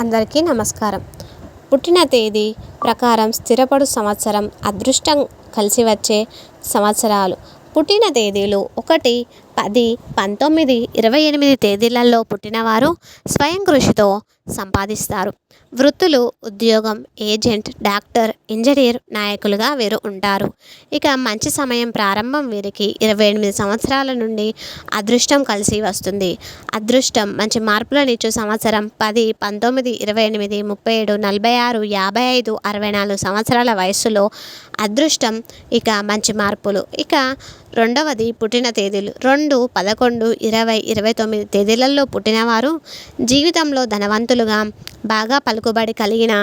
అందరికీ నమస్కారం. పుట్టిన తేదీ ప్రకారం స్థిరపడు సంవత్సరం, అదృష్టం కలిసి వచ్చే సంవత్సరాలు. పుట్టిన తేదీలు 1, 10, 19, 28 తేదీలలో పుట్టినవారు స్వయం కృషితో సంపాదిస్తారు. వృత్తులు ఉద్యోగం, ఏజెంట్, డాక్టర్, ఇంజనీర్, నాయకులుగా వీరు ఉంటారు. ఇక మంచి సమయం ప్రారంభం వీరికి 28 సంవత్సరాల నుండి అదృష్టం కలిసి వస్తుంది. అదృష్టం మంచి మార్పులనిచ్చు సంవత్సరం 10, 19, 28, 37, 46, 55, 64 సంవత్సరాల వయస్సులో అదృష్టం. ఇక మంచి మార్పులు. ఇక రెండవది పుట్టిన తేదీలు 2, 11, 20, 29 తేదీలలో పుట్టినవారు జీవితంలో ధనవంతులుగా, బాగా పలుకుబడి కలిగిన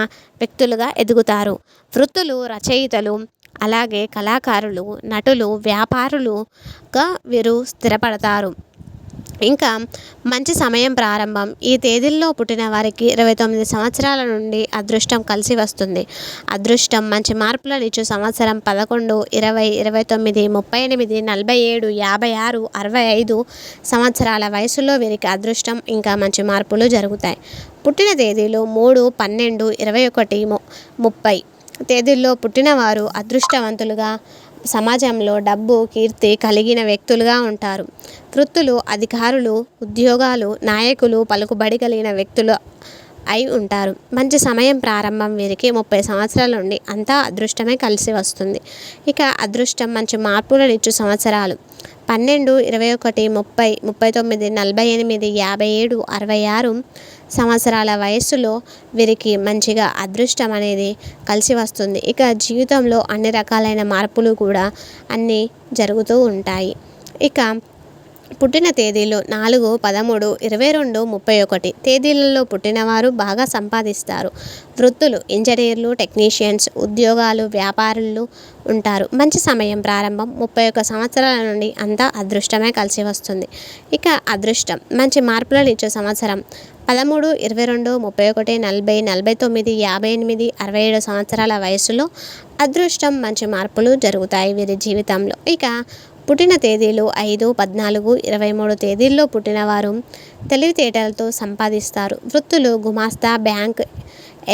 వ్యక్తులుగా ఎదుగుతారు. వృత్తులు రచయితలు, అలాగే కళాకారులు, నటులు, వ్యాపారులుగా వీరు స్థిరపడతారు. ఇంకా మంచి సమయం ప్రారంభం. ఈ తేదీల్లో పుట్టిన వారికి 29 సంవత్సరాల నుండి అదృష్టం కలిసి వస్తుంది. అదృష్టం మంచి మార్పులనిచ్చు సంవత్సరం 11, 20, 29, 38, 47, 56, 65 సంవత్సరాల వయసులో వీరికి అదృష్టం ఇంకా మంచి మార్పులు జరుగుతాయి. పుట్టిన తేదీలు 3, 12, 21, 30 తేదీల్లో పుట్టినవారు అదృష్టవంతులుగా, సమాజంలో డబ్బు, కీర్తి కలిగిన వ్యక్తులుగా ఉంటారు. వృత్తులు అధికారులు, ఉద్యోగాలు, నాయకులు, పలుకుబడి కలిగిన వ్యక్తులు అయి ఉంటారు. మంచి సమయం ప్రారంభం వీరికి 30 సంవత్సరాల నుండి అంతా అదృష్టమే కలిసి వస్తుంది. ఇక అదృష్టం మంచి మార్పులనిచ్చు సంవత్సరాలు 12, 21, 30, 39, 48, 57, 66 సంవత్సరాల వయస్సులో వీరికి మంచిగా అదృష్టం అనేది కలిసి వస్తుంది. ఇక జీవితంలో అన్ని రకాలైన మార్పులు కూడా అన్నీ జరుగుతూ ఉంటాయి. ఇక పుట్టిన తేదీలు 4, 13, 22, 31 తేదీలలో పుట్టినవారు బాగా సంపాదిస్తారు. వృత్తులు ఇంజనీర్లు, టెక్నీషియన్స్, ఉద్యోగాలు, వ్యాపారులు ఉంటారు. మంచి సమయం ప్రారంభం 31 సంవత్సరాల నుండి అంతా అదృష్టమే కలిసి వస్తుంది. ఇక అదృష్టం మంచి మార్పులనిచ్చే సంవత్సరం 13, 22, 31, 40, 49, 58, 67 సంవత్సరాల వయసులో అదృష్టం మంచి మార్పులు జరుగుతాయి వీరి జీవితంలో. ఇక పుట్టిన తేదీలు 5, 14, 23 తేదీల్లో పుట్టినవారు తెలివితేటలతో సంపాదిస్తారు. వృత్తులు గుమాస్తా, బ్యాంక్,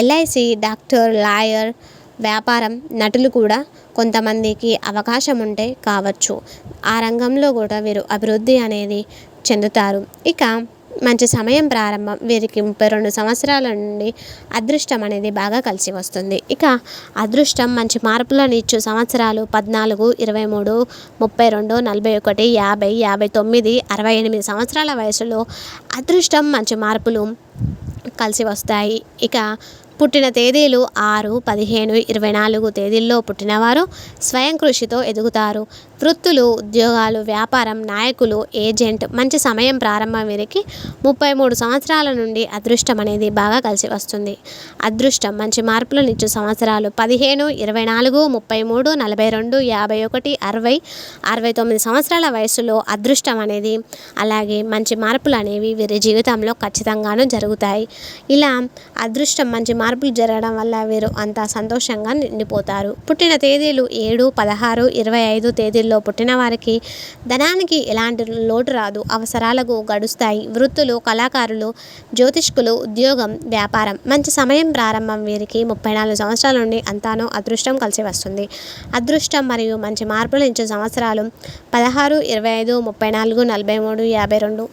ఎల్ఐసి, డాక్టర్, లాయర్, వ్యాపారం, నటులు కూడా కొంతమందికి అవకాశం ఉంటే కావచ్చు. ఆ రంగంలో కూడా వీరు అభివృద్ధి అనేది చెందుతారు. ఇక మంచి సమయం ప్రారంభం వీరికి 32 సంవత్సరాల నుండి అదృష్టం అనేది బాగా కలిసి వస్తుంది. ఇక అదృష్టం మంచి మార్పులనిచ్చు సంవత్సరాలు 14, 23, 32, 41, 50, 59, 68 సంవత్సరాల వయసులో అదృష్టం మంచి మార్పులు కలిసి వస్తాయి. ఇక పుట్టిన తేదీలు 6, 15, 24 తేదీల్లో పుట్టినవారు స్వయం కృషితో ఎదుగుతారు. వృత్తులు ఉద్యోగాలు, వ్యాపారం, నాయకులు, ఏజెంట్. మంచి సమయం ప్రారంభం వీరికి 33 సంవత్సరాల నుండి అదృష్టం అనేది బాగా కలిసి వస్తుంది. అదృష్టం మంచి మార్పులనిచ్చు సంవత్సరాలు 15, 24, 33, 42, 51, 60, 69 సంవత్సరాల వయసులో అదృష్టం అనేది, అలాగే మంచి మార్పులు అనేవి వీరి జీవితంలో ఖచ్చితంగాను జరుగుతాయి. ఇలా అదృష్టం మంచి మార్పులు జరగడం వల్ల వీరు అంతా సంతోషంగా నిండిపోతారు. పుట్టిన తేదీలు 7, 16, 25 తేదీల్లో పుట్టిన వారికి ధనానికి ఎలాంటి లోటు రాదు. అవసరాలకు గడుస్తాయి. వృత్తులు కళాకారులు, జ్యోతిష్కులు, ఉద్యోగం, వ్యాపారం. మంచి సమయం ప్రారంభం వీరికి 34 సంవత్సరాల నుండి అంతాను అదృష్టం కలిసి వస్తుంది. అదృష్టం మరియు మంచి మార్పులు ఇచ్చే సంవత్సరాలు 16, 25, 34, 43, 52